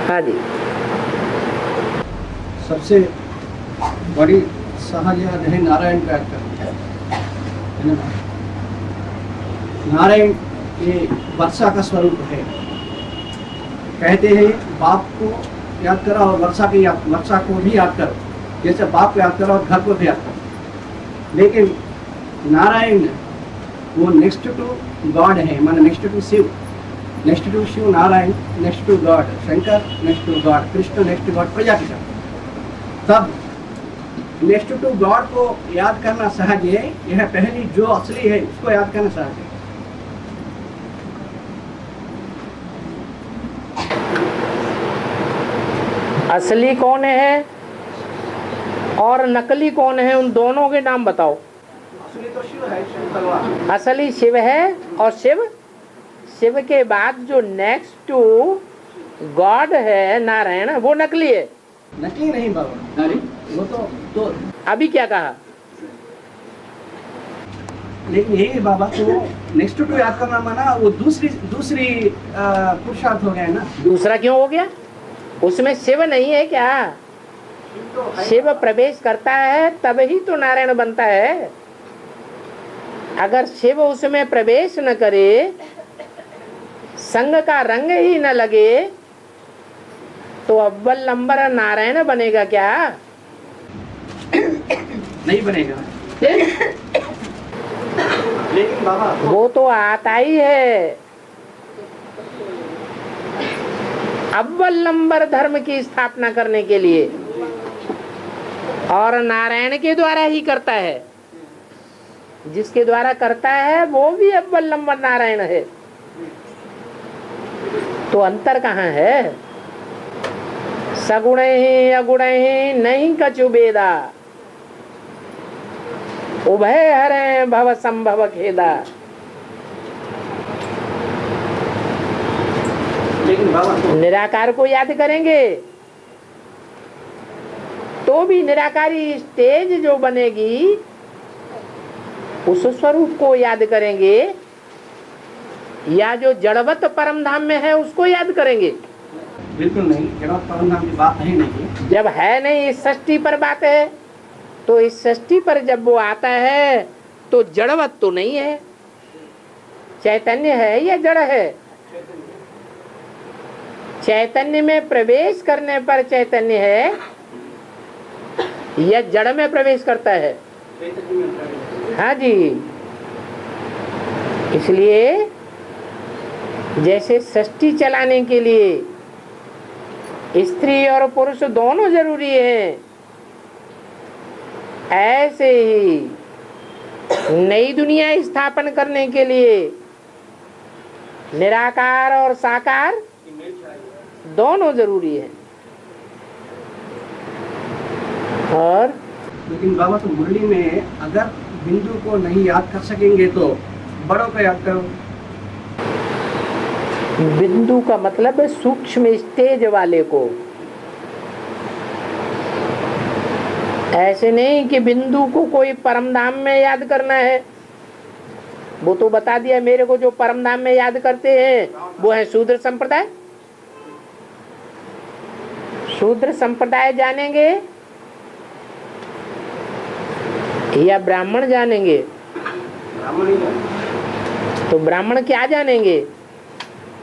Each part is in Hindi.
हाँ जी। सबसे बड़ी सहज है नारायण का याद करना है ना। नारायण ये वर्षा का स्वरूप है। कहते हैं बाप को याद करो और वर्षा को भी याद करो, जैसे बाप को याद करो और घर को भी याद करो। लेकिन नारायण वो नेक्स्ट टू गॉड है, माने next to Shiv, next to Shiv Narayan, next to god Shankar, next to god Krishna, next to god Prajapita. तब नेक्स्ट टू गॉड को याद करना सहज है। यह पहली जो असली है उसको याद करना सहज है। असली कौन है और नकली कौन है, उन दोनों के नाम बताओ। असली तो शिव है, शिव भगवान। असली शिव है और शिव के बाद जो नेक्स्ट टू गॉड है नारायण, वो नकली है। नकली नहीं बाबा, अरे वो तो अभी क्या कहा? लेकिन यही बाबा तो नेक्स्ट टू याद करना माना वो दूसरी पुरुषार्थ हो गया है ना। दूसरा क्यों हो गया? उसमें शिव नहीं है क्या? शिव प्रवेश करता है तब ही तो नारायण बनता है। अगर शिव उसमें प्रवेश न करे, संग का रंग ही न लगे, तो अव्वल नंबर नारायण बनेगा क्या? नहीं बनेगा। लेकिन बाबा वो तो आता ही है। अव्वल नंबर धर्म की स्थापना करने के लिए, और नारायण के द्वारा ही करता है। जिसके द्वारा करता है वो भी अव्वल नंबर नारायण है। तो अंतर कहाँ है? सगुण ही अगुण ही नहीं कछु बेदा, उभय हरे भव संभव खेदा। लेकिन बाबा निराकार को याद करेंगे तो भी निराकारी स्टेज जो बनेगी, उस स्वरूप को याद करेंगे, या जो जड़वत परम धाम में है उसको याद करेंगे? बिल्कुल नहीं, जड़वत परम धाम की बात है नहीं। जब है नहीं, इस सृष्टि पर बात है, तो इस सृष्टि पर जब वो आता है तो जड़वत तो नहीं है। चैतन्य है या जड़ है? चैतन्य में प्रवेश करने पर चैतन्य है या जड़ में प्रवेश करता है? हाँ जी। इसलिए जैसे सृष्टि चलाने के लिए स्त्री और पुरुष दोनों जरूरी हैं, ऐसे ही नई दुनिया स्थापन करने के लिए निराकार और साकार दोनों जरूरी है। और लेकिन बाबा तो मुरली में अगर बिंदु को नहीं याद कर सकेंगे तो बड़ों को याद करो। बिंदु का मतलब है सूक्ष्म स्टेज वाले को। ऐसे नहीं कि बिंदु को कोई परम धाम में याद करना है। वो तो बता दिया मेरे को, जो परम धाम में याद करते हैं वो है शूद्र संप्रदाय। शूद्र संप्रदाय जानेंगे या ब्राह्मण जानेंगे? तो ब्राह्मण क्या जानेंगे?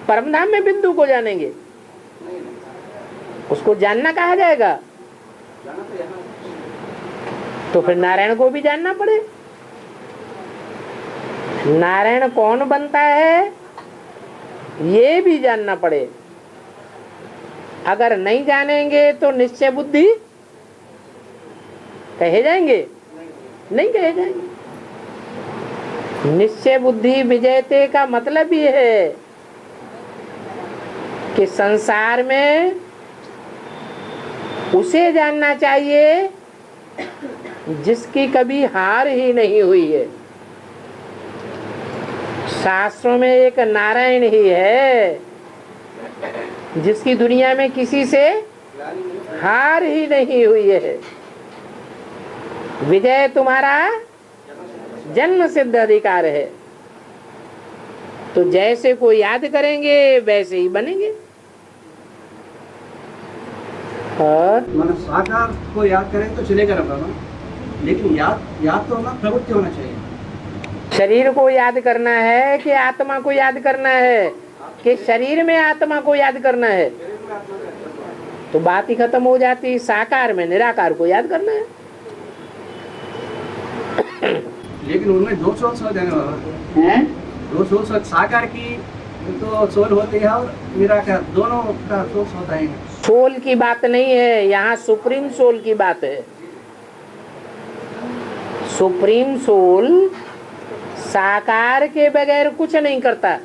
परम धाम में बिंदु को जानेंगे। उसको जानना कहा जाएगा? तो फिर नारायण को भी जानना पड़े। नारायण कौन बनता है ये भी जानना पड़े। अगर नहीं जानेंगे तो निश्चय बुद्धि कहे जाएंगे? नहीं कहे जाएंगे। निश्चय बुद्धि विजयते का मतलब ये है कि संसार में उसे जानना चाहिए जिसकी कभी हार ही नहीं हुई है। शास्त्रों में एक नारायण ही है जिसकी दुनिया में किसी से हार ही नहीं हुई है। विजय तुम्हारा जन्म सिद्ध अधिकार है। तो जैसे को याद करेंगे वैसे ही बनेंगे। और माना साकार को याद करें तो चलेगा ना बाबा, लेकिन याद तो ना प्रवृत्ति होना चाहिए। शरीर को याद करना है कि आत्मा को याद करना है, कि शरीर में आत्मा को याद करना है? तो बात ही खत्म हो जाती। साकार में निराकार को याद करना है। लेकिन उनमें दो सोच हो जाने बाबा हैं? दो सोच, साकार की तो सोल होती है और निराकार, दोनों का सोच होता है। सोल की बात नहीं है यहाँ, सुप्रीम सोल की बात है। सुप्रीम सोल साकार के बगैर कुछ नहीं करता।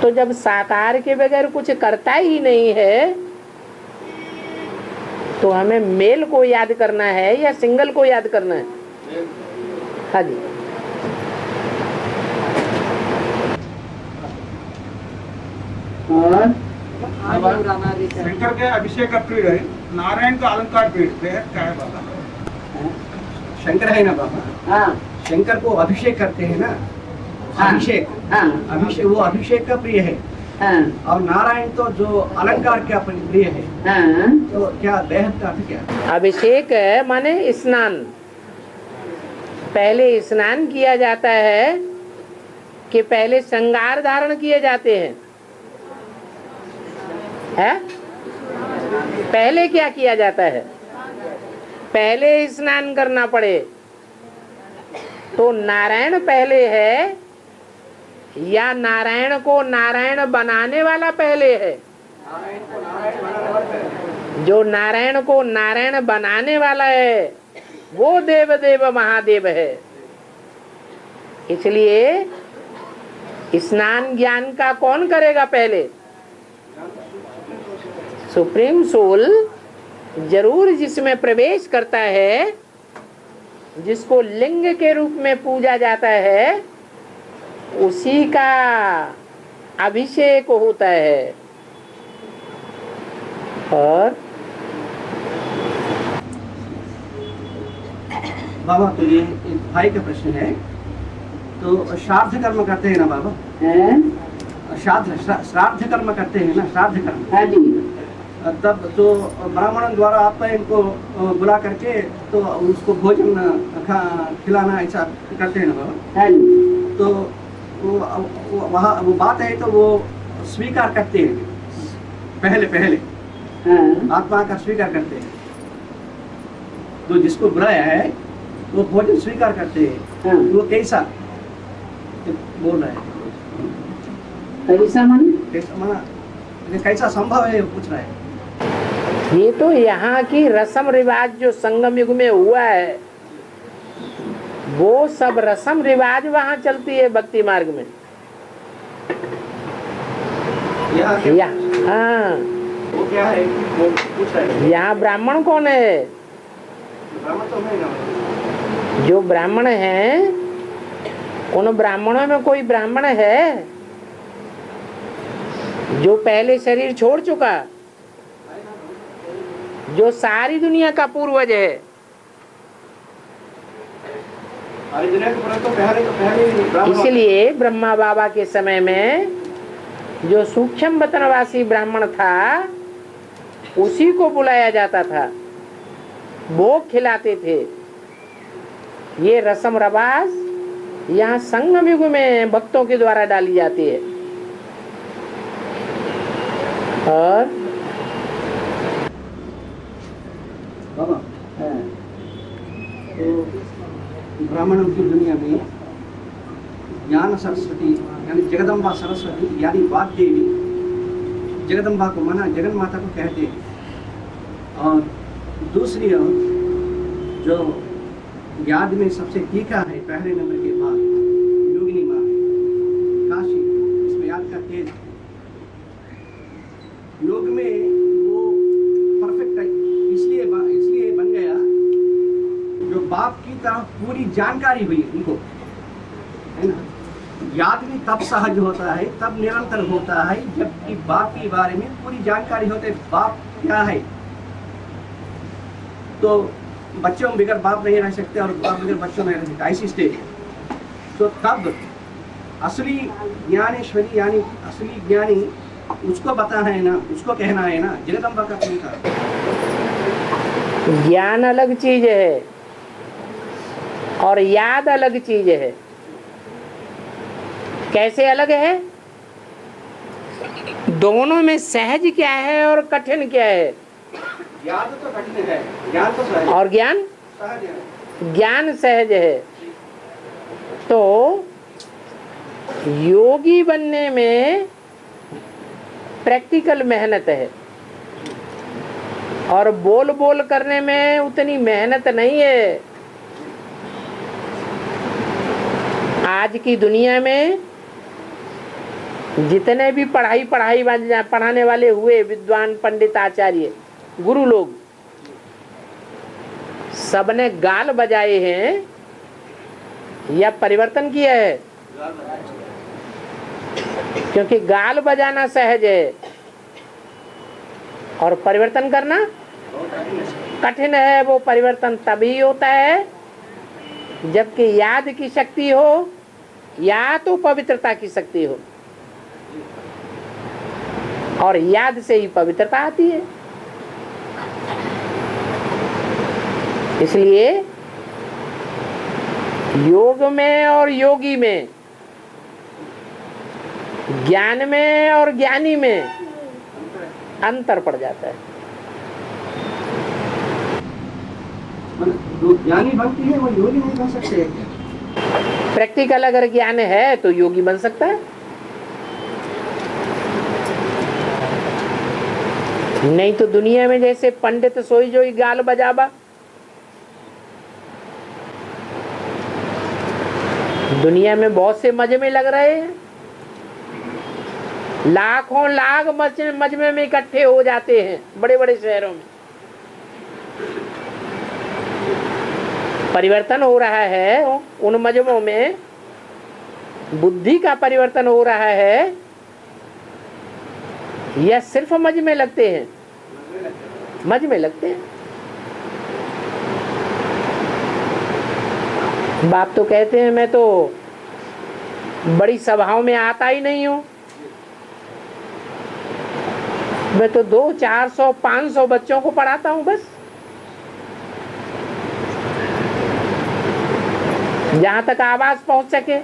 तो जब साकार के बगैर कुछ करता ही नहीं है, तो हमें मेल को याद करना है या सिंगल को याद करना है? हाँ जी। और शंकर के अभिषेक का पीड़ है, नारायण का अलंकार पीड़ क्या है बाबा? शंकर है ना बाबा, हाँ शंकर को अभिषेक करते हैं ना, अभिषेक, हाँ अभिषेक, वो अभिषेक का प्रिय है। हाँ और नारायण तो जो अलंकार का प्रिय है। हाँ। तो क्या बेहद का अर्थ क्या? अभिषेक है माने स्नान। पहले स्नान किया जाता है कि पहले श्रृंगार धारण किए जाते हैं? है? पहले क्या किया जाता है? पहले स्नान करना पड़े तो नारायण पहले है या नारायण को नारायण बनाने वाला पहले है? जो नारायण को नारायण बनाने वाला है वो देव देव महादेव है। इसलिए स्नान ज्ञान का कौन करेगा पहले? सुप्रीम सोल जरूर जिसमें प्रवेश करता है, जिसको लिंग के रूप में पूजा जाता है, उसी का अभिषेक होता है। और बाबा तो ये एक भाई का प्रश्न है, तो श्राद्ध कर्म करते हैं ना बाबा? श्राद्ध कर्म करते हैं ना, श्राद्ध कर्म। हाँ जी। तब तो ब्राह्मण द्वारा आपका इनको बुला करके तो उसको भोजन खिलाना ऐसा करते हैं ना बाबा? हाँ जी। तो वहाँ वो बात है तो वो स्वीकार करते हैं पहले हाँ। आत्मा का स्वीकार करते हैं। तो जिसको बुलाया है वो भोजन स्वीकार करते हैं। हाँ। वो कैसा बोल रहा है? कैसा माने? कैसा माना, ये कैसा संभव है वो पूछ रहा है। ये तो यहाँ की रस्म रिवाज जो संगम युग में हुआ है, वो सब रस्म रिवाज वहाँ चलती है भक्ति मार्ग में। हाँ, वो क्या है वो पूछ रहा है। यहाँ ब्राह्मण कौन है? ब्राह्मण तो है ना। जो ब्राह्मण है, उन ब्राह्मणों में कोई ब्राह्मण है जो पहले शरीर छोड़ चुका, जो सारी दुनिया का पूर्वज है? इसलिए ब्रह्मा बाबा के समय में जो सूक्ष्म वतनवासी ब्राह्मण था उसी को बुलाया जाता था, भोग खिलाते थे। ये रस्म रवाज यहाँ संगम युग में भक्तों के द्वारा डाली जाती है। और बाबा तो ब्राह्मणों की दुनिया में ज्ञान सरस्वती यानी जगदम्बा सरस्वती यानी वाग देवी, जगदम्बा को माना जगन माता को कहते हैं। और दूसरी ओर जो याद में सबसे टीका है पहले नंबर के बाद योगिनी माँ है, काशी, इसमें याद का तेज योग में वो परफेक्ट है। इसलिए बन गया जो बाप की तरफ पूरी जानकारी हुई उनको, है ना। याद भी तब सहज होता है, तब निरंतर होता है जबकि बाप के बारे में पूरी जानकारी होते है, बाप क्या है। तो बच्चों बगैर बाप नहीं रह सकते और बाप बगैर बच्चों नहीं रह सकते, ऐसी स्टेज। तो तब असली ज्ञानेश्वरी यानी असली ज्ञानी उसको बताना है ना, उसको कहना है ना, जगदम्बा का नहीं था। ज्ञान अलग चीज है और याद अलग चीज है। कैसे अलग है? दोनों में सहज क्या है और कठिन क्या है? याद तो कठिन है, ज्ञान तो सहज, और ज्ञान सहज है। ज्ञान सहज है। तो योगी बनने में प्रैक्टिकल मेहनत है और बोल बोल करने में उतनी मेहनत नहीं है। आज की दुनिया में जितने भी पढ़ाने वाले हुए विद्वान, पंडित, आचार्य, गुरु लोग, सबने गाल बजाए हैं या परिवर्तन किया है? क्योंकि गाल बजाना सहज है और परिवर्तन करना कठिन है। वो परिवर्तन तभी होता है जबकि याद की शक्ति हो या तो पवित्रता की शक्ति हो, और याद से ही पवित्रता आती है। इसलिए योग में और योगी में, ज्ञान में और ज्ञानी में अंतर पड़ जाता है। जो ज्ञानी बनती है वो योगी नहीं बन सकते है क्या? प्रैक्टिकल अगर ज्ञान है तो योगी बन सकता है, नहीं तो दुनिया में जैसे पंडित सोई जोई गाल बजाबा, दुनिया में बहुत से मजमे लग रहे हैं, लाखों लाख मजमे में इकट्ठे हो जाते हैं बड़े बड़े शहरों में। परिवर्तन हो रहा है उन मजमों में, बुद्धि का परिवर्तन हो रहा है या सिर्फ मजमे लगते हैं? मजमे लगते हैं। बाप तो कहते हैं मैं तो बड़ी सभाओं में आता ही नहीं हूं, मैं तो 200, 400, 500 बच्चों को पढ़ाता हूं बस। जहां तक आवाज पहुंच सके।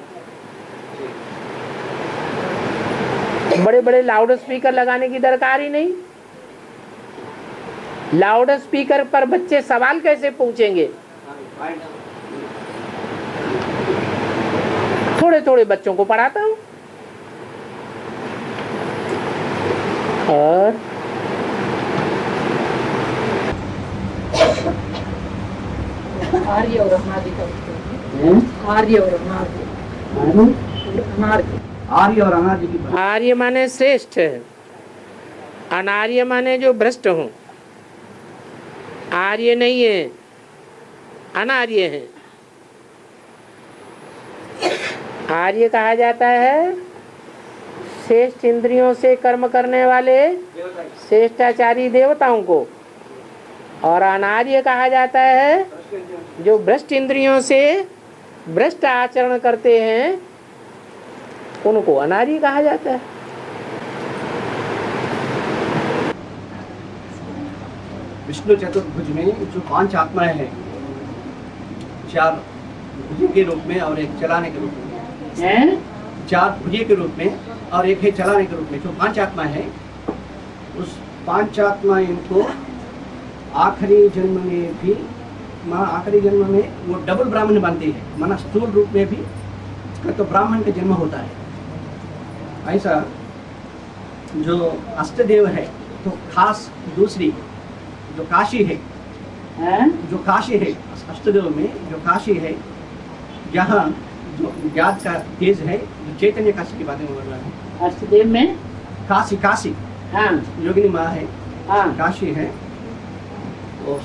बड़े बड़े लाउड स्पीकर लगाने की दरकार ही नहीं। लाउड स्पीकर पर बच्चे सवाल कैसे पूछेंगे? थोड़े थोड़े बच्चों को पढ़ाता हूं। और आर्य और अनार्य का आर्य और अनार्य, आर्य और अनार्य की बात। आर्य माने श्रेष्ठ, अनार्य माने जो भ्रष्ट हो। आर्य नहीं है, अनार्य है। आर्य कहा जाता है श्रेष्ठ इंद्रियों से कर्म करने वाले श्रेष्ठाचारी देवताओं को, और अनार्य कहा जाता है जो भ्रष्ट इंद्रियों से भ्रष्ट आचरण करते हैं, उनको अनार्य कहा जाता है। विष्णु चतुर्भुज में जो 5 आत्माएं हैं, 4 भुजे के रूप में और एक चलाने के रूप में, 4 भुजे के रूप में और एक है चलाने के रूप में, जो 5 आत्माएं हैं, उस 5 आत्माएं को आखिरी जन्म में भी, आखिरी जन्म में वो डबल ब्राह्मण बनती है। माना स्थूल रूप में भी तो ब्राह्मण का जन्म होता है। ऐसा जो अष्टदेव है तो खास दूसरी जो काशी है, जो काशी है अष्टदेव में, जो काशी है, जहाँ जो ज्ञात का तेज है, जो चैतन्य काशी की बातें बोल रहा है। अष्टदेव में काशी, काशी हाँ योगिनी माँ है, हाँ काशी है। और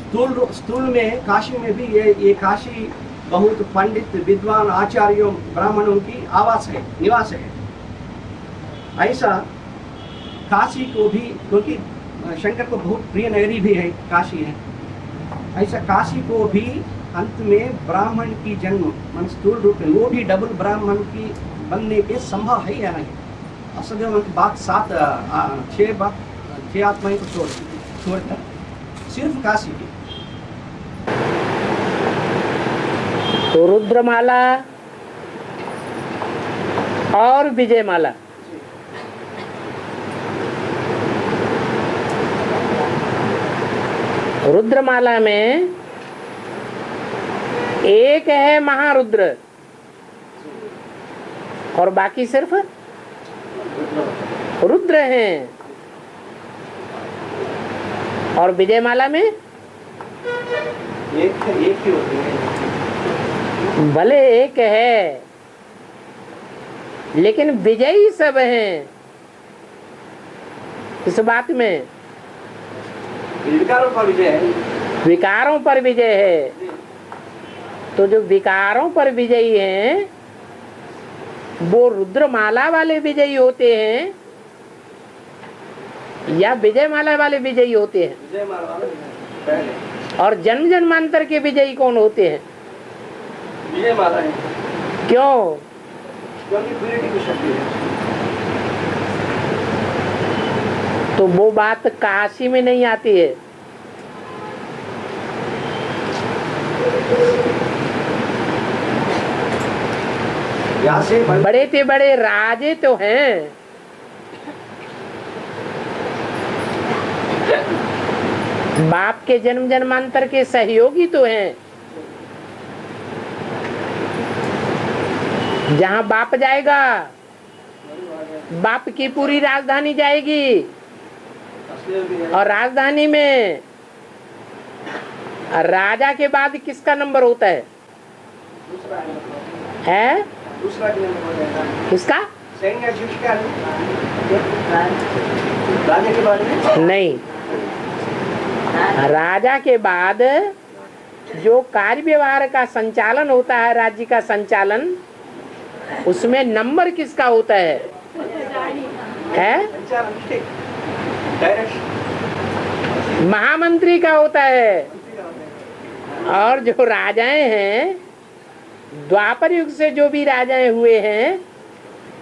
स्थूल में काशी में भी ये काशी बहुत पंडित, विद्वान, आचार्यों, ब्राह्मणों की आवास है, निवास है। ऐसा काशी को भी, क्योंकि शंकर को बहुत प्रिय नगरी भी है, काशी है, ऐसा काशी को भी अंत में ब्राह्मण की जन्म मन स्थूल रूप में, वो भी डबल ब्राह्मण की बनने के संभव है या नहीं? असदेव बात 6 आत्माएं को छोड़कर सिर्फ काशी की। तो रुद्रमाला और विजयमाला, रुद्रमाला में एक है महारुद्र और बाकी सिर्फ रुद्र हैं, और विजयमाला में एक ही होती है। भले एक है लेकिन विजयी सब हैं। इस बात में विकारों पर विजय है। विकारों पर विजय है। तो जो विकारों पर विजयी हैं वो रुद्रमाला वाले विजयी होते हैं या विजयमाला वाले विजयी होते हैं? विजयमाला वाले पहले। और जन्म जन्मांतर के विजयी कौन होते हैं? विजयमाला है। क्यों? क्योंकि पीरियड की शक्ति है। तो वो बात काशी में नहीं आती है। यहाँ से बड़े से बड़े राजे तो हैं, बाप के जन्म जन्मांतर के सहयोगी तो हैं। जहाँ बाप जाएगा बाप की पूरी राजधानी जाएगी, और राजधानी में राजा के बाद किसका नंबर होता है? है दूसरा किसका? सैन्य अध्यक्ष का राजा के बारे में नहीं, राजा के बाद जो कार्य व्यवहार का संचालन होता है, राज्य का संचालन, उसमें नंबर किसका होता है? महामंत्री का होता है। और जो राजाएं हैं, द्वापर युग से जो भी राजाएं हुए हैं,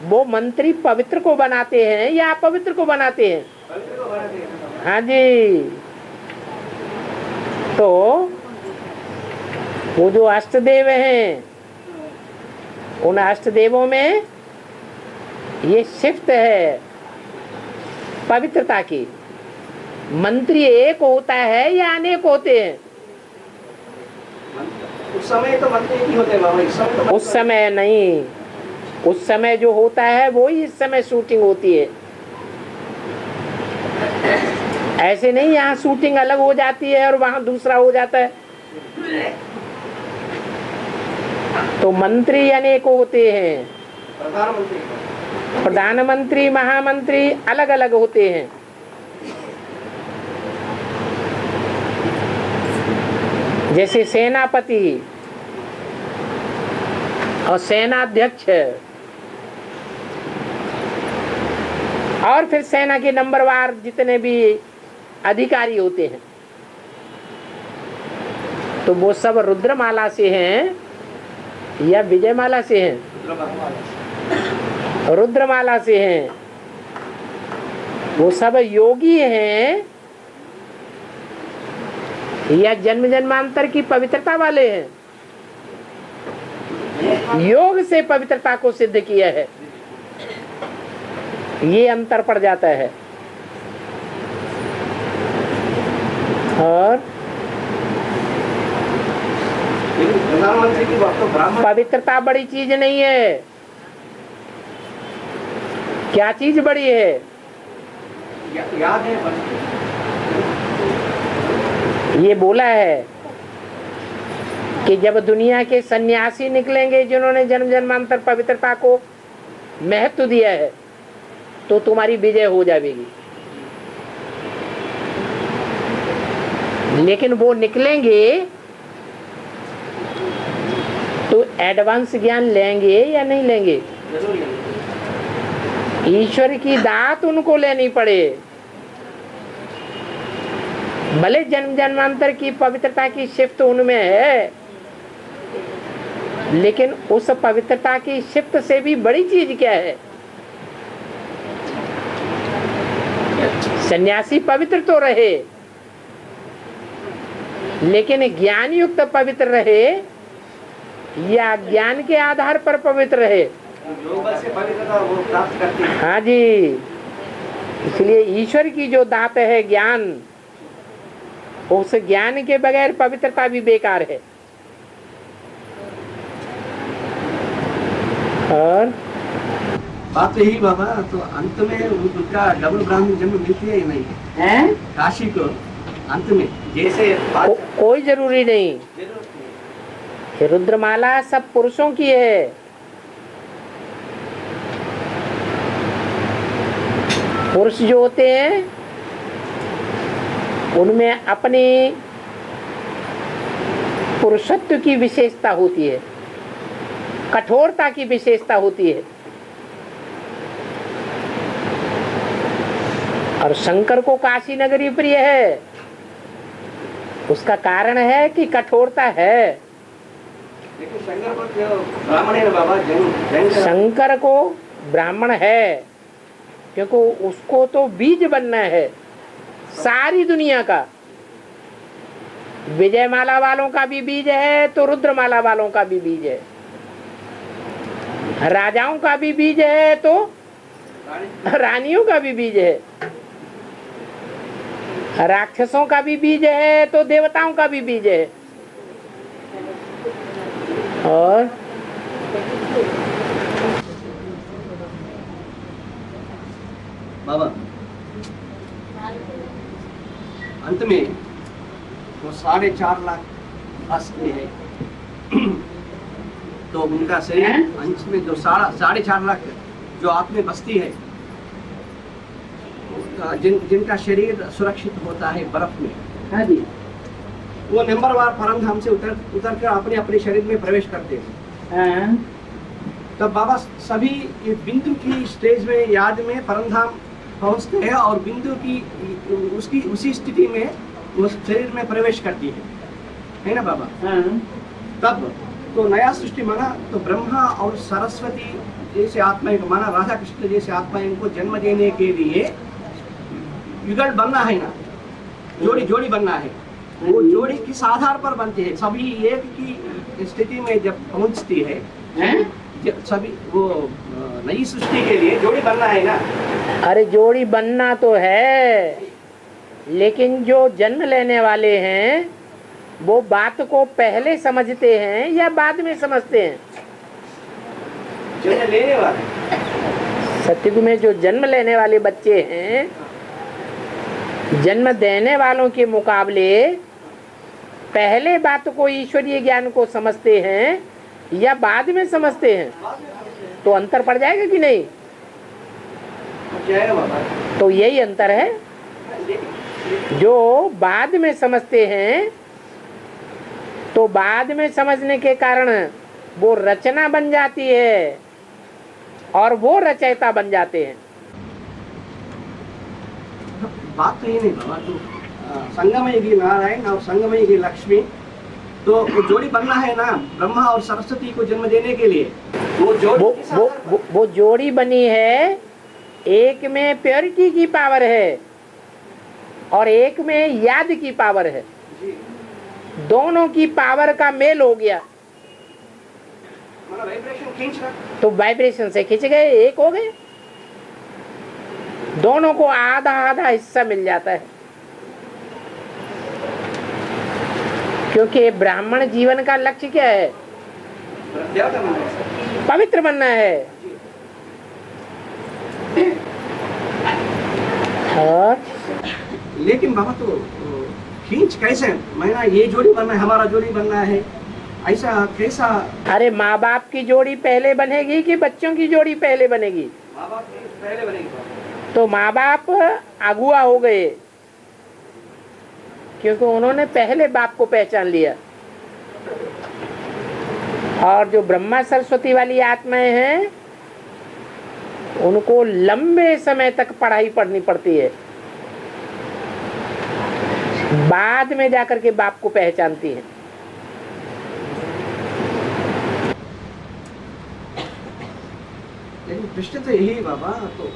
वो मंत्री पवित्र को बनाते हैं या अपवित्र को बनाते हैं? हाँ जी। तो वो जो अष्टदेव हैं, उन अष्टदेवों में ये शिफ्ट है पवित्रता की। मंत्री एक होता है या अनेक होते हैं? उस समय तो मंत्री ही होते हैं बाबा। इस समय तो उस समय नहीं, उस समय जो होता है वो ही इस समय शूटिंग होती है। ऐसे नहीं यहाँ शूटिंग अलग हो जाती है और वहां दूसरा हो जाता है। तो मंत्री अनेक होते हैं, प्रधानमंत्री महामंत्री अलग अलग होते हैं। जैसे सेनापति और सेनाध्यक्ष, और फिर सेना के नंबरवार जितने भी अधिकारी होते हैं, तो वो सब रुद्रमाला से हैं या विजयमाला से हैं? रुद्रमाला से हैं। वो सब योगी हैं या जन्म जन्मांतर की पवित्रता वाले हैं? योग से पवित्रता को सिद्ध किया है, ये अंतर पड़ जाता है। और प्रधानमंत्री की बात तो ब्राह्मण। पवित्रता बड़ी चीज नहीं है। क्या चीज बड़ी है? याद है ये बोला है कि जब दुनिया के सन्यासी निकलेंगे जिन्होंने जन्म जन्मांतर पवित्रता को महत्व दिया है, तो तुम्हारी विजय हो जाएगी। लेकिन वो निकलेंगे तो एडवांस ज्ञान लेंगे या नहीं लेंगे? ईश्वर की दात उनको लेनी पड़े। भले जन्म जन्मांतर की पवित्रता की शिफ्ट उनमें है, लेकिन उस पवित्रता की शिफ्ट से भी बड़ी चीज क्या है? सन्यासी पवित्र तो रहे, लेकिन ज्ञान युक्त पवित्र रहे या ज्ञान के आधार पर पवित्र रहे? योग से पवित्रता वो प्राप्त करती है। हाँ जी, इसलिए ईश्वर की जो दात है ज्ञान, उस ज्ञान के बगैर पवित्रता भी बेकार है। और बात यही बाबा, तो अंत में उनका डबल ब्राह्मण जन्म मिलती है या नहीं है? काशी को अंत में जैसे कोई जरूरी नहीं। ये रुद्रमाला सब पुरुषों की है। पुरुष जो होते हैं उनमें अपनी पुरुषत्व की विशेषता होती है, कठोरता की विशेषता होती है। और शंकर को काशी नगरी प्रिय है, उसका कारण है कि कठोरता है। लेकिन शंकर को जो ब्राह्मण है ना बाबा, शंकर को ब्राह्मण है क्योंकि उसको तो बीज बनना है सारी दुनिया का। विजयमाला वालों का भी बीज है तो रुद्रमाला वालों का भी बीज है, राजाओं का भी बीज है तो रानियों का भी बीज है, राक्षसों का भी बीज है तो देवताओं का भी बीज है। और बाबा अंत में वो 4.5 लाख बसते हैं तो उनका शरीर अंत में जो 4.5 लाख जो आप में बसती है, जिनका शरीर सुरक्षित होता है बर्फ में, हाँ जी, वो नंबरवार परमधाम से उतर कर अपने अपने शरीर में प्रवेश करते हैं। तब बाबा सभी ये बिंदु की स्टेज में याद में परमधाम पहुंचते हैं और बिंदु की उसकी उसी स्थिति में वो शरीर में प्रवेश करती है ना बाबा? तब तो नया सृष्टि माना तो ब्रह्मा और सरस्वती जैसे आत्माएं को माना, राधा कृष्ण जैसे आत्माएं को जन्म देने के लिए युगल बनना है ना, जोड़ी बनना है। वो जोड़ी किस आधार पर बनती है? सभी एक की स्थिति में जब पहुंचती है, सभी वो नई सृष्टि के लिए जोड़ी बनना है ना। अरे जोड़ी बनना तो है, लेकिन जो जन्म लेने वाले हैं वो बात को पहले समझते हैं या बाद में समझते हैं? जन्म लेने वाले सतयुग में जो जन्म लेने वाले बच्चे हैं, जन्म देने वालों के मुकाबले पहले बात को, ईश्वरीय ज्ञान को समझते हैं या बाद में समझते हैं? तो अंतर पड़ जाएगा कि नहीं? तो यही अंतर है। जो बाद में समझते हैं तो बाद में समझने के कारण वो रचना बन जाती है और वो रचयिता बन जाते हैं। बात तो ये नहीं बाबा, तो संगमय की नारायण और संगमय की लक्ष्मी, तो वो जोड़ी बनना है ना ब्रह्मा और सरस्वती को जन्म देने के लिए। वो जोड़ी वो जोड़ी बनी है, एक में प्योरिटी की पावर है और एक में याद की पावर है। दोनों की पावर का मेल हो गया तो वाइब्रेशन से खींच गए, एक हो गए। दोनों को आधा आधा हिस्सा मिल जाता है, क्योंकि ब्राह्मण जीवन का लक्ष्य क्या है? पवित्र बनना है। और लेकिन बाबा तो खींच कैसे? मैं ये जोड़ी बनना है, हमारा जोड़ी बनना है, ऐसा कैसा? अरे माँ बाप की जोड़ी पहले बनेगी कि बच्चों की जोड़ी पहले बनेगी? माँ बाप की पहले बनेगी। तो माँ बाप अगुआ हो गए क्योंकि उन्होंने पहले बाप को पहचान लिया। और जो ब्रह्मा सरस्वती वाली आत्माएं हैं उनको लंबे समय तक पढ़ाई पढ़नी पड़ती है, बाद में जाकर के बाप को पहचानती है। लेकिन प्रश्न तो यही बाबा, तो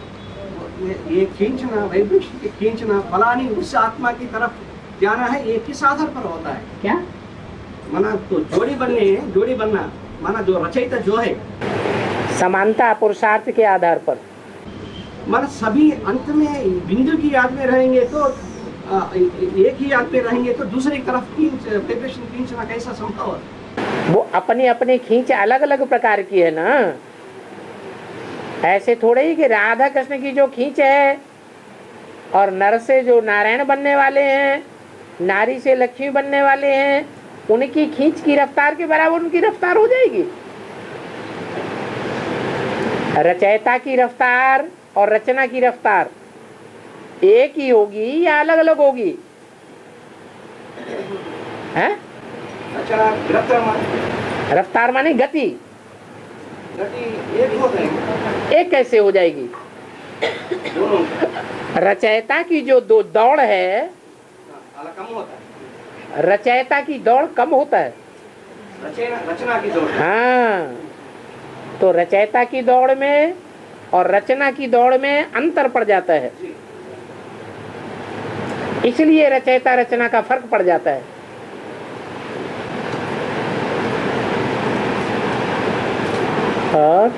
ये खींचना, वाइब्रेशन के खींचना, फलानी उस आत्मा की तरफ जाना है, ये किस आधार पर होता है? क्या माना तो जोड़ी बनना माना जो रचयिता जो है, समानता पुरुषार्थ के आधार पर। माना सभी अंत में बिंदु की याद में रहेंगे तो एक ही याद में रहेंगे तो दूसरी तरफ वाइब्रेशन खींचना कैसा संभव है? वो अपनी अपनी खींच अलग अलग प्रकार की है ना। ऐसे थोड़े ही कि राधा कृष्ण की जो खींच है और नर से जो नारायण बनने वाले हैं, नारी से लक्ष्मी बनने वाले हैं, उनकी खींच की रफ्तार के बराबर उनकी रफ्तार हो जाएगी। रचयिता की रफ्तार और रचना की रफ्तार एक ही होगी या अलग अलग होगी? हैं? रफ्तार माने गति एक कैसे हो जाएगी? रचयिता की जो दो दौड़ है, रचयिता की दौड़ कम होता है, रचना की दौड़। हाँ, तो रचयिता की दौड़ में और रचना की दौड़ में अंतर पड़ जाता है, इसलिए रचयिता रचना का फर्क पड़ जाता है। और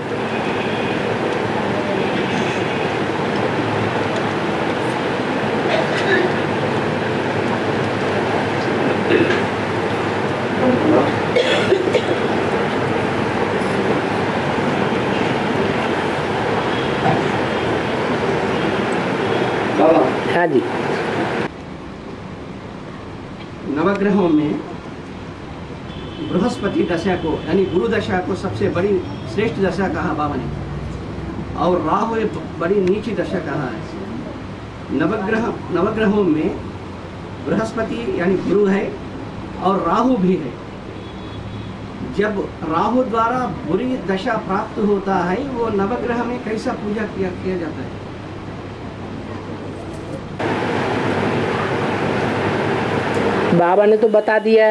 हाँ जी, नवग्रहों में बृहस्पति दशा को यानी गुरु दशा को सबसे बड़ी श्रेष्ठ दशा कहा बाबा ने, और राहु एक बड़ी नीची दशा कहा है। नवग्रहों में बृहस्पति यानी गुरु है और राहु भी है। जब राहु द्वारा बुरी दशा प्राप्त होता है, वो नवग्रह में कैसा पूजा किया जाता है? बाबा ने तो बता दिया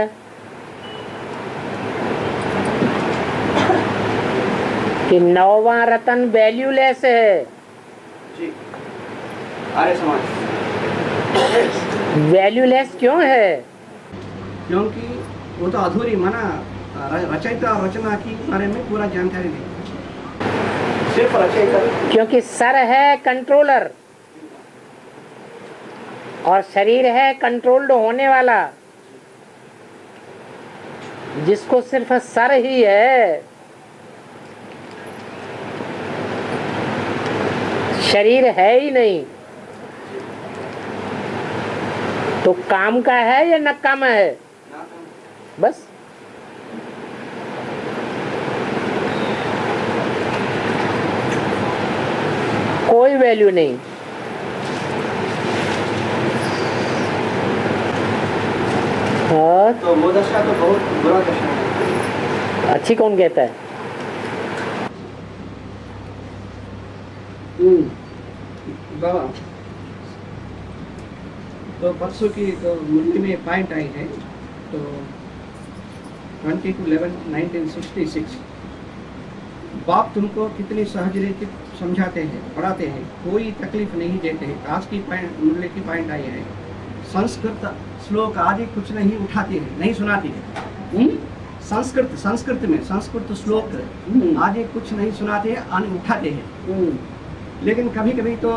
कि नौवां रतन वैल्यूलेस है। जी, आर्य समाज वैल्यूलेस क्यों है? क्योंकि वो तो अधूरी माना रचयिता और रचना की बारे में पूरा जानकारी नहीं, सिर्फ रचयिता। क्योंकि सर है कंट्रोलर और शरीर है कंट्रोल्ड होने वाला। जिसको सिर्फ सर ही है, शरीर है ही नहीं, तो काम का है या नकामा है? बस कोई वैल्यू नहीं। और तो वो दशा तो बहुत बुरा दशा है। अच्छी कौन कहता है? बाबा तो परसों की तो मुरली में पॉइंट आई है, तो 22/11/1966 बाप तुमको कितनी सहज रीति समझाते हैं, पढ़ाते हैं, कोई तकलीफ नहीं देते हैं। आज की मुरली की पॉइंट आई है, संस्कृत श्लोक आदि कुछ नहीं उठाते हैं, नहीं सुनाते हैं। संस्कृत में संस्कृत श्लोक आदि कुछ नहीं सुनाते हैं, उठाते हैं। लेकिन कभी कभी तो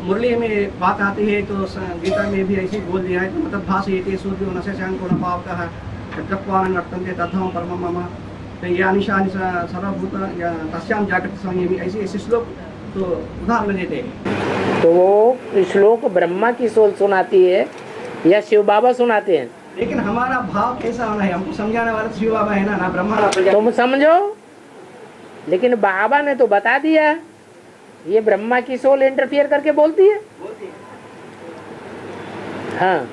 मुरली में बात आती है, तो गीता में भी ऐसे बोल दिया है, तो मतलब भाषयते सूर्यो न शशांको न पावकः तत्त्वानि वर्तन्ते तथा परमं मम यानिशानि सर्वभूत तस्यां जागृति संयमी, ऐसे श्लोक तो उदाहरण देते हैं। तो वो श्लोक ब्रह्मा की सोल सुनाती है या शिव बाबा सुनाते हैं? लेकिन हमारा भाव कैसा होना है, हमको समझाने वाला शिव बाबा है ना ब्रह्मा ना प्रजा। तुम समझो, लेकिन बाबा ने तो बता दिया, ये ब्रह्मा की सोल इंटरफियर करके बोलती है। हाँ,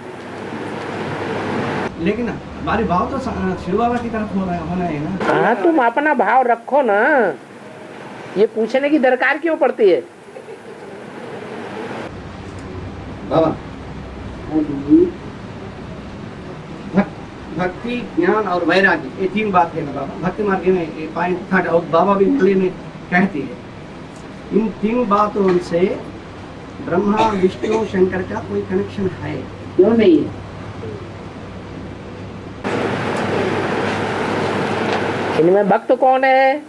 लेकिन हमारे भाव तो शिव बाबा की तरफ होना है ना। हाँ, तुम अपना भाव रखो ना, ये पूछने की दरकार क्यों पड़ती है? बाबा भक्ति, ज्ञान और वैराग्य, ये तीन बात है ना बाबा। भक्ति मार्ग में ये पॉइंट था, और बाबा भी मुरली में कहते हैं इन तीन बातों से ब्रह्मा विष्णु शंकर का कोई कनेक्शन है? क्यों नहीं है? इनमें भक्त कौन है,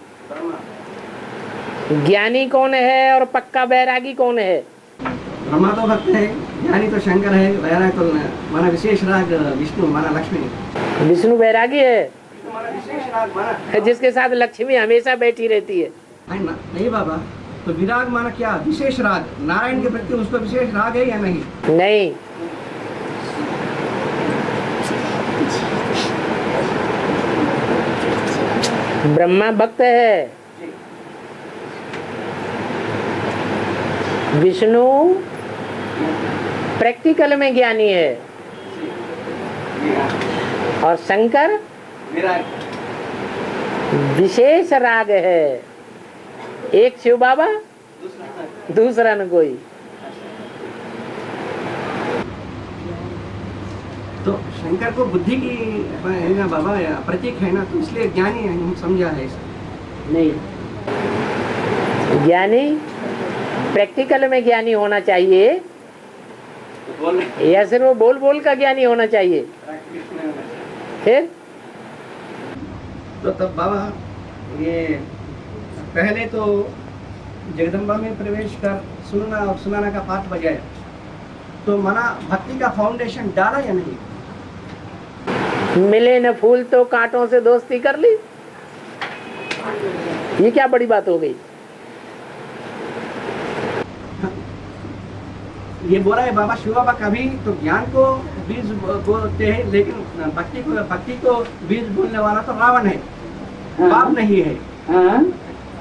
ज्ञानी कौन है और पक्का बैरागी कौन है? ब्रह्मा तो भक्त है, ज्ञानी तो शंकर है, वैराग तो माना विशेष राग विष्णु माना लक्ष्मी। विष्णु बैरागी है, माना विशेष राग माना जिसके साथ लक्ष्मी हमेशा बैठी रहती है। नहीं बाबा, तो विराग माना क्या? विशेष राग नारायण के प्रति उसको विशेष राग है या नहीं? नहीं, ब्रह्मा भक्त है, विष्णु प्रैक्टिकल में ज्ञानी है और शंकर विशेष राग है। एक शिव बाबा, दूसरा न कोई। तो शंकर को बुद्धि की है ना बाबा, प्रतीक है ना, तो इसलिए ज्ञानी है, हम समझा है ऐसा। नहीं, ज्ञानी प्रैक्टिकल में ज्ञानी होना चाहिए या सिर्फ वो बोल बोल का ज्ञानी होना चाहिए? फिर तो तब बाबा ये पहले तो जगदम्बा में प्रवेश कर सुनना और सुनाना का पाठ बजाया, तो मना भक्ति का फाउंडेशन डाला या नहीं? मिले न फूल तो कांटों से दोस्ती कर ली, ये क्या बड़ी बात हो गई? ये बोला है बाबा शिव बाबा, कभी तो ज्ञान को बीज बोलते हैं, लेकिन भक्ति को बीज बोलने वाला तो रावण है, बाप नहीं है।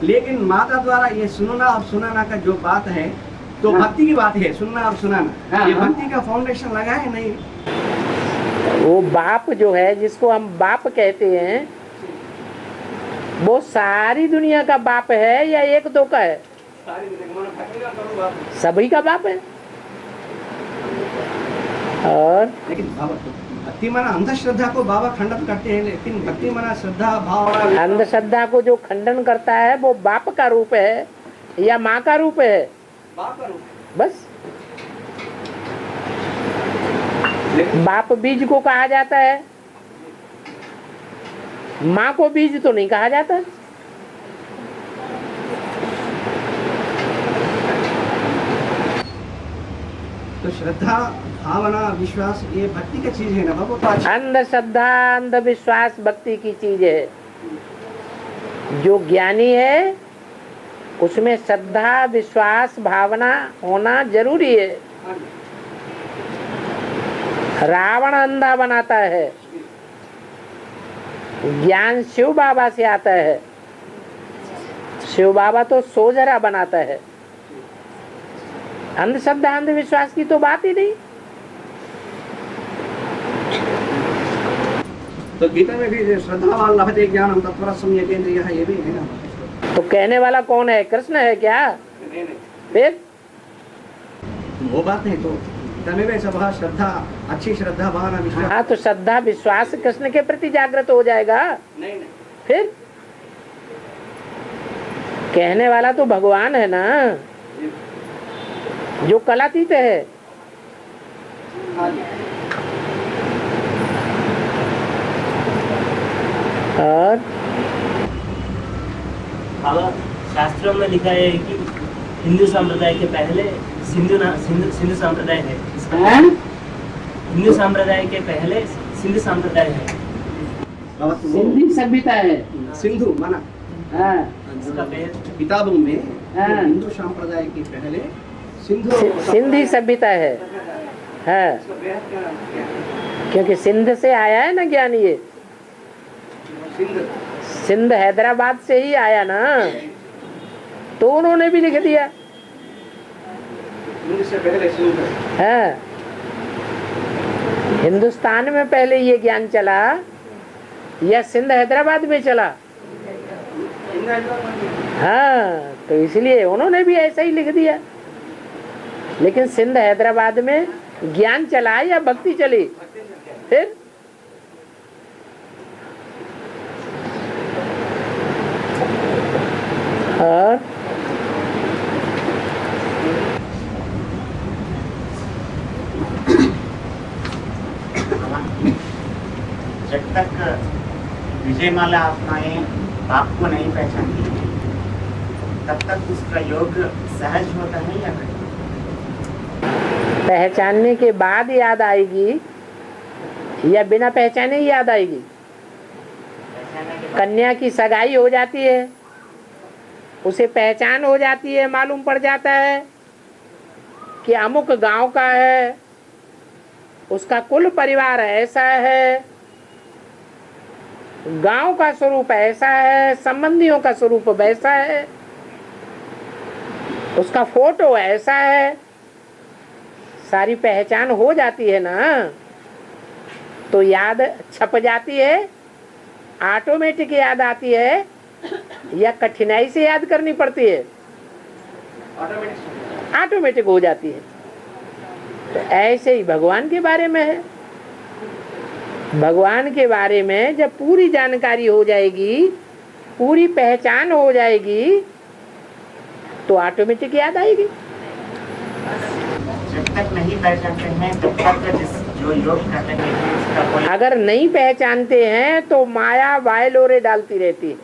लेकिन माता द्वारा ये सुनना और सुनाना का जो बात है, तो भक्ति की बात है, सुनना और सुनाना। ये भक्ति का फाउंडेशन लगा है नहीं? वो बाप जो है, जिसको हम बाप कहते हैं, वो सारी दुनिया का बाप है या एक दो का है? सभी का बाप है। और लेकिन भक्ति माना अंधश्रद्धा को बाबा खंडन करते हैं, लेकिन भक्ति माना श्रद्धा भाव। अंधश्रद्धा को जो खंडन करता है वो बाप का रूप है या माँ का रूप है? बाप का रूप। बस बाप बीज को कहा जाता है, माँ को बीज तो नहीं कहा जाता। तो श्रद्धा भावना विश्वास ये भक्ति की चीज है ना बाबू? तो अंधश्रद्धा अंधविश्वास भक्ति की चीज है। जो ज्ञानी है उसमें श्रद्धा विश्वास भावना होना जरूरी है। रावण अंधा बनाता है, ज्ञान शिव बाबा से आता है। शिव बाबा तो सोजरा बनाता है, अंधश्रद्धा अंधविश्वास की तो बात ही नहीं। तो गीता में भी श्रद्धावान लभते ज्ञानम तत्परः सम्यकेन्द्रियः, ये भी है ना? तो कहने वाला कौन है? कृष्ण है क्या? फिर वो बात है। तो गीता में भी सब श्रद्धा, अच्छी श्रद्धा भावना विश्वास। हाँ, तो श्रद्धा विश्वास कृष्ण के प्रति जागृत हो जाएगा। नहीं। फिर कहने वाला तो भगवान है ना, जो कलातीत है। और बाबा शास्त्रों में लिखा है कि हिंदू संप्रदाय के पहले सिंधु संप्रदाय है। हिंदू संप्रदाय के पहले सिंधु संप्रदाय है। सिंधी सभ्यता है। सिंधु माना इसका पेड़ किताबों में हिंदू संप्रदाय के पहले सिंधी सभ्यता है। हाँ, क्योंकि सिंध से आया है ना ज्ञान। ये सिंध हैदराबाद से ही आया ना, तो उन्होंने भी लिख दिया। हाँ, हिंदुस्तान में पहले ये ज्ञान चला या सिंध हैदराबाद में चला? हाँ, तो इसलिए उन्होंने भी ऐसा ही लिख दिया। लेकिन सिंध हैदराबाद में ज्ञान चला या भक्ति चली? फिर और जब तक विजयमाला आत्माएं बाप को नहीं पहचानती तब तक उसका योग सहज होता है या कठिन? पहचानने के बाद याद आएगी या बिना पहचाने ही याद आएगी? कन्या की सगाई हो जाती है, उसे पहचान हो जाती है, मालूम पड़ जाता है कि अमुक गांव का है, उसका कुल परिवार ऐसा है, गांव का स्वरूप ऐसा है, संबंधियों का स्वरूप वैसा है, उसका फोटो ऐसा है, सारी पहचान हो जाती है ना, तो याद छप जाती है, ऑटोमेटिक याद आती है या कठिनाई से याद करनी पड़ती है? ऑटोमेटिक हो जाती है। तो ऐसे ही भगवान के बारे में है। भगवान के बारे में जब पूरी जानकारी हो जाएगी, पूरी पहचान हो जाएगी, तो ऑटोमेटिक याद आएगी। जब तक नहीं पहचानते हैं तब तक जो योग करते हैं उसका कोई अगर नहीं पहचानते हैं तो माया वायलोरे डालती रहती है।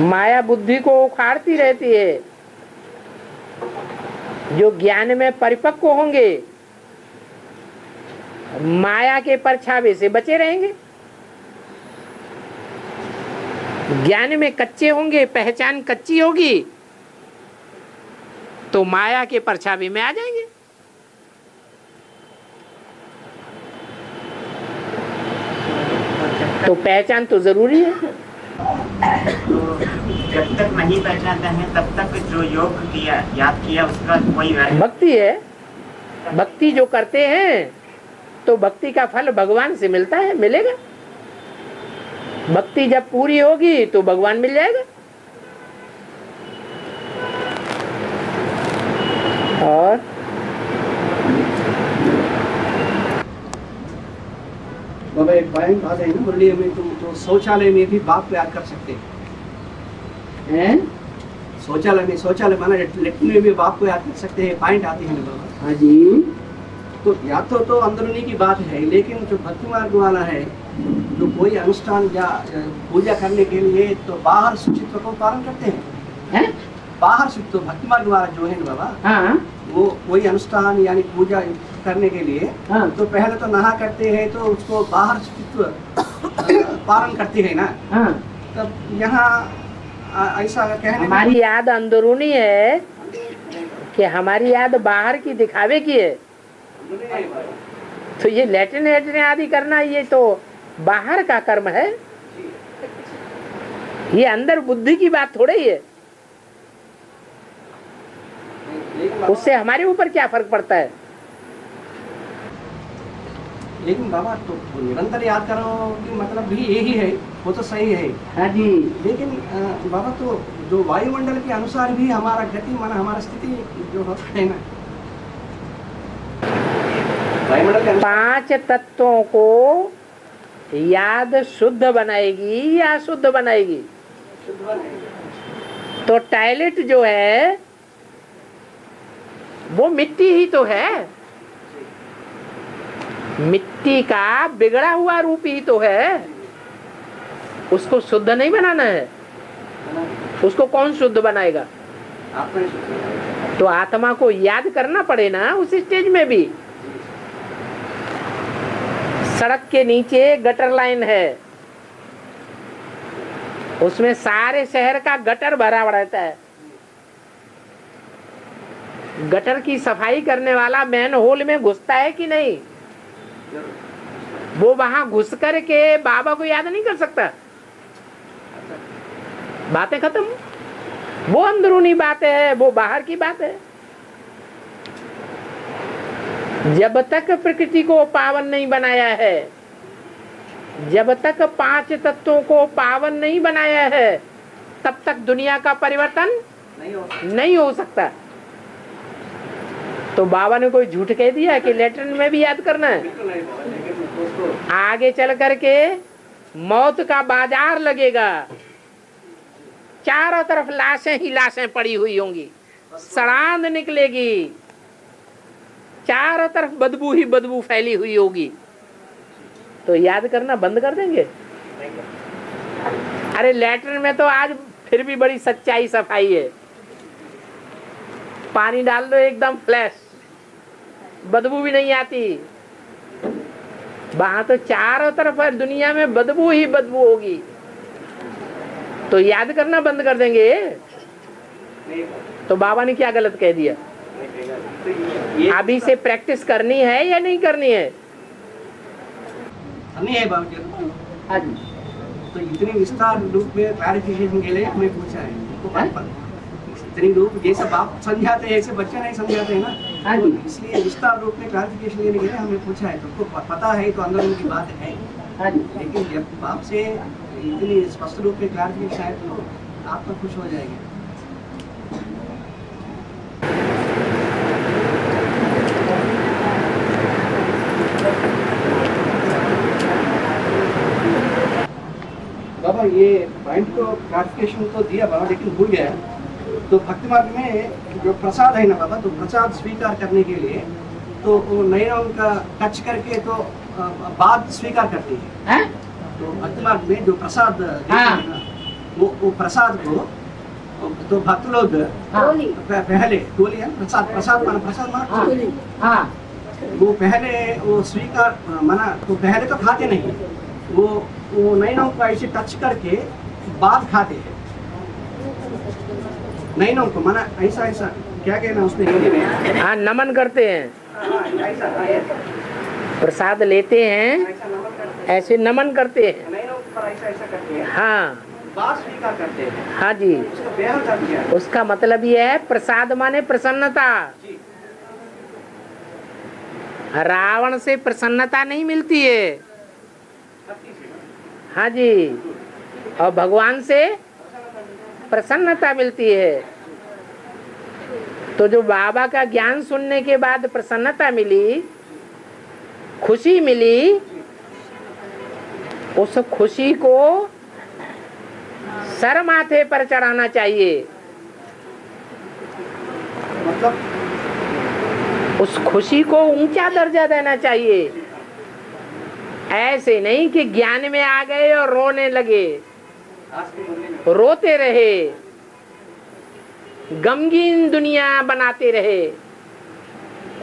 माया बुद्धि को उखाड़ती रहती है। जो ज्ञान में परिपक्व होंगे माया के परछावे से बचे रहेंगे, ज्ञान में कच्चे होंगे, पहचान कच्ची होगी तो माया के परछावे में आ जाएंगे। तो पहचान तो जरूरी है। तो जब तक नहीं पहचानते हैं तब तक जो योग किया याद किया उसका कोई भक्ति है। भक्ति जो करते हैं तो भक्ति का फल भगवान से मिलता है, मिलेगा। भक्ति जब पूरी होगी तो भगवान मिल जाएगा। और बाबा एक पॉइंट आ जाए ना मुरली में, तुम तो शौचालय में भी बाप को याद कर सकते हैं। शौचालय माना लेटरिन में भी बाप को याद कर सकते हैं। पॉइंट आती है ना बाबा। हाँ जी। तो या तो अंदरूनी की बात है, लेकिन जो भक्ति मार्ग वाला है, जो कोई अनुष्ठान या पूजा करने के लिए तो बाहर शुचित्व को पालन करते हैं। बाहर शुचित्व भक्ति मार्ग वाला जो है ना बाबा, हाँ। वो कोई अनुष्ठान यानी पूजा करने के लिए हाँ। तो पहले तो नहा करते हैं, तो उसको बाहर शुचित्व पालन करते हैं ना। हाँ। तब यहाँ ऐसा कहने हमारी याद अंदरूनी है कि हमारी याद बाहर की दिखावे की है। तो ये लेटरिन आदि करना ये तो बाहर का कर्म है, ये अंदर बुद्धि की बात थोड़ी ही है। उससे हमारे ऊपर क्या फर्क पड़ता है? लेकिन बाबा तो निरंतर याद करो कि मतलब भी यही है, वो तो सही है। हाँ जी। लेकिन बाबा तो जो वायुमंडल के अनुसार भी हमारा गति माना हमारा स्थिति जो है ना, वायुमंडल के 5 तत्वों को याद शुद्ध बनाएगी या अशुद्ध बनाएगी? तो टॉयलेट जो है वो मिट्टी ही तो है, मिट्टी का बिगड़ा हुआ रूप ही तो है। उसको शुद्ध नहीं बनाना है, उसको कौन शुद्ध बनाएगा? तो आत्मा को याद करना पड़े ना उस स्टेज में भी। सड़क के नीचे गटर लाइन है, उसमें सारे शहर का गटर भरा रहता है। गटर की सफाई करने वाला मैन होल में घुसता है कि नहीं? वो वहां घुस कर के बाबा को याद नहीं कर सकता। बातें खत्म। वो अंदरूनी बात है, वो बाहर की बात है। जब तक प्रकृति को पावन नहीं बनाया है, जब तक 5 तत्वों को पावन नहीं बनाया है, तब तक दुनिया का परिवर्तन नहीं हो सकता। तो बाबा ने कोई झूठ कह दिया कि लेटरिन में भी याद करना है? आगे चल करके मौत का बाजार लगेगा, चारों तरफ लाशें ही लाशें पड़ी हुई होंगी, सड़ांध निकलेगी, चारों तरफ बदबू ही बदबू फैली हुई होगी, तो याद करना बंद कर देंगे? अरे लैट्रिन में तो आज फिर भी बड़ी सच्चाई सफाई है, पानी डाल दो एकदम फ्लैश, बदबू भी नहीं आती। वहां तो चारों तरफ है, दुनिया में बदबू ही बदबू होगी, तो याद करना बंद कर देंगे? तो बाबा ने क्या गलत कह दिया? अभी से प्रैक्टिस करनी है या नहीं करनी है? नहीं है बाबू जी। हाँ जी। तो इतनी विस्तार रूप में क्लैरिफिकेशन के लिए हमें पूछा है, इतनी रूप जैसे बाप समझाते हैं ऐसे बच्चे नहीं समझाते हैं ना। हाँ जी। इसलिए विस्तार रूप में क्लैरिफिकेशन लेने के लिए हमें पूछा है, तुमको पता है तो अंदर उनकी बात है। हाँ जी। लेकिन जब बाप से इतनी स्पष्ट रूप में क्लैरिफिकेशन है तो आप तो खुश हो जाएंगे। बाबा ये पॉइंट को क्लैरिफिकेशन तो दिया बाबा, लेकिन भूल गया। तो भक्ति मार्ग में जो प्रसाद है ना बाबा, तो प्रसाद स्वीकार करने के लिए तो वो नयनों का टच करके तो बाद स्वीकार करती है। तो भक्ति मार्ग में जो प्रसाद देते हैं ना, वो प्रसाद को तो भक्त लोग पहले टोली है प्रसाद माना वो पहले वो स्वीकार माना, तो पहले तो खाते नहीं, वो नयनों को ऐसे टच करके बाद खाते हैं। नयनों को माना ऐसा ऐसा क्या कहना उसमें हिंदी में? हाँ, नमन करते हैं, प्रसाद लेते हैं, ऐसे नमन करते हैं। नयनों पर ऐसा ऐसा करते हैं। हाँ, बाद स्वीकार करते हैं। हाँ जी। उसका बयान कर दिया। उसका मतलब ये है प्रसाद माने प्रसन्नता। रावण से प्रसन्नता नहीं मिलती है, हाँ जी, और भगवान से प्रसन्नता मिलती है। तो जो बाबा का ज्ञान सुनने के बाद प्रसन्नता मिली, खुशी मिली, उस खुशी को सर माथे पर चढ़ाना चाहिए। मतलब उस खुशी को ऊंचा दर्जा देना चाहिए। ऐसे नहीं कि ज्ञान में आ गए और रोने लगे, रोते रहे, गमगीन दुनिया बनाते रहे,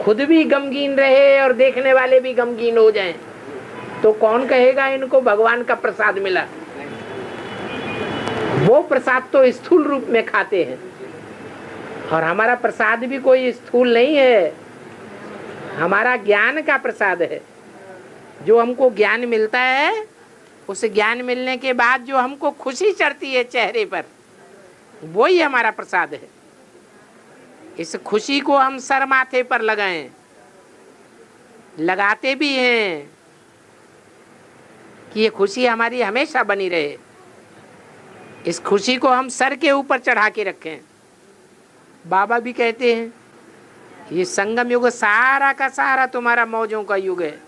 खुद भी गमगीन रहे और देखने वाले भी गमगीन हो जाएं, तो कौन कहेगा इनको भगवान का प्रसाद मिला? वो प्रसाद तो स्थूल रूप में खाते हैं, और हमारा प्रसाद भी कोई स्थूल नहीं है, हमारा ज्ञान का प्रसाद है। जो हमको ज्ञान मिलता है, उस ज्ञान मिलने के बाद जो हमको खुशी चढ़ती है चेहरे पर, वही हमारा प्रसाद है। इस खुशी को हम सर माथे पर लगाएं, लगाते भी हैं कि ये खुशी हमारी हमेशा बनी रहे। इस खुशी को हम सर के ऊपर चढ़ा के रखें। बाबा भी कहते हैं ये संगम युग सारा का सारा तुम्हारा मौजों का युग है।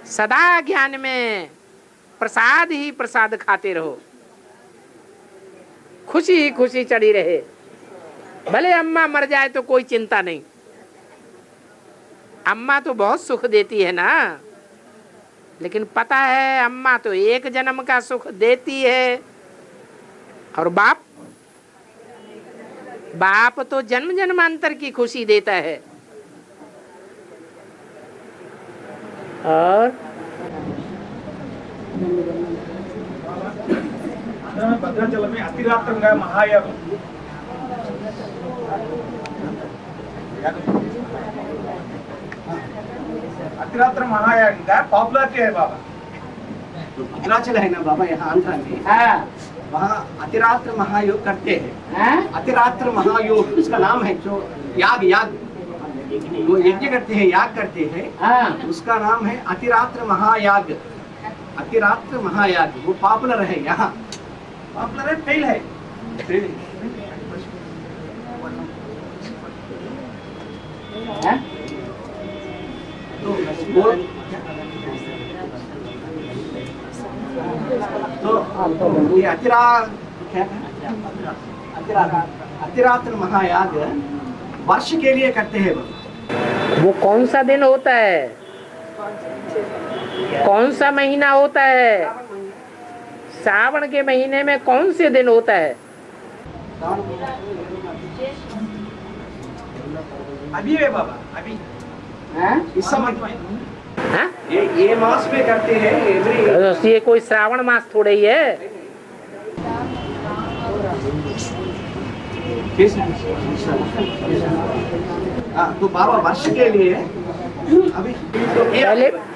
सदा ज्ञान में प्रसाद ही प्रसाद खाते रहो, खुशी ही खुशी चढ़ी रहे। भले अम्मा मर जाए तो कोई चिंता नहीं, अम्मा तो बहुत सुख देती है ना, लेकिन पता है अम्मा तो एक जन्म का सुख देती है, और बाप तो जन्म जन्मांतर की खुशी देता है। और భద్రాచలం में అతిరాత్రంగా మహాయాగం अतिरात्र महायाग का पॉपुलरिटी है बाबा। तो भद्राचल है ना बाबा, यहाँ आंध्रा में, वहाँ अतिरात्र महायोग करते हैं। अतिरात्र महायोग उसका नाम है, जो याग वो यज्ञ करते हैं, याग करते हैं, उसका नाम है अतिरात्र महायाग। अतिरात्र महायाग वो पॉपुलर है, यहाँ पॉपुलर है, फेल है। तो ये अतिरात्र महायाग वर्ष के लिए करते हैं। वो कौन सा दिन होता है? कौन सा महीना होता है? सावन के महीने में कौन से दिन होता है? अभी है बाबा, अभी इस समय हाँ? ये मास में करते हैं एवरी। ये कोई श्रावण मास थोड़े ही है। तो बाबा वर्ष के लिए अभी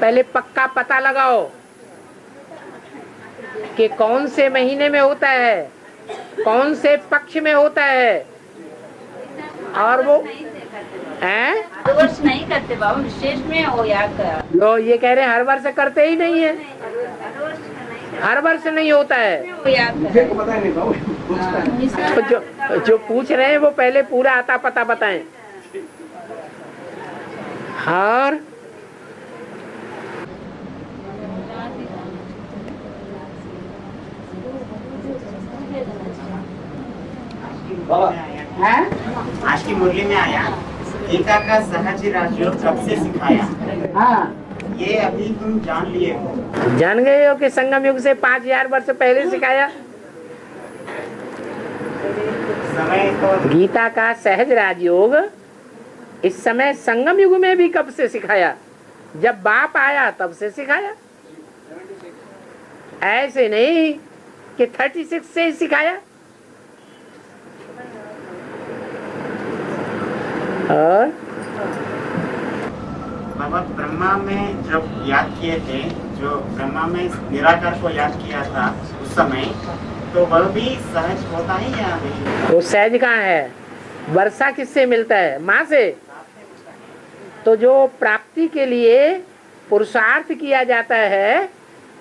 पहले पक्का पता लगाओ कि कौन से महीने में होता है, कौन से पक्ष में होता है, और वो हैं? हर वर्ष नहीं करते बाबा, विशेष में वो याद करा। लो ये कह रहे हैं हर वर्ष करते ही नहीं है, हर वर्ष नहीं होता है। वो याद मुझे तो पता नहीं बाबा। तो जो पूछ रहे हैं वो पहले पूरा आता पता बताएं। और आज की मुरली में आया गीता का सहज राजयोग कब से सिखाया? हाँ, ये अभी तुम जान लिए हो। जान गए हो कि संगम युग से 5000 वर्ष पहले सिखाया। समय तो गीता का सहज राजयोग इस समय संगम युग में भी कब से सिखाया? जब बाप आया तब से सिखाया। ऐसे नहीं कि 36 से ही सिखाया। और बाबा ब्रह्मा में जब याद किए थे, जो ब्रह्मा में निराकार को याद किया था उस समय, तो वह भी सहज होता ही या नहीं? वो सहज कहाँ है? वर्षा किससे मिलता है? माँ से। तो जो प्राप्ति के लिए पुरुषार्थ किया जाता है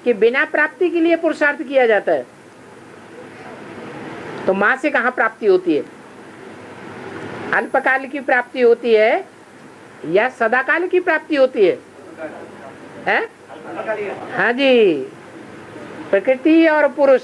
कि बिना प्राप्ति के लिए पुरुषार्थ किया जाता है, तो माँ से कहाँ प्राप्ति होती है? अल्पकाल की प्राप्ति होती है या सदाकाल की प्राप्ति होती है? हैं? हाँ जी, प्रकृति और पुरुष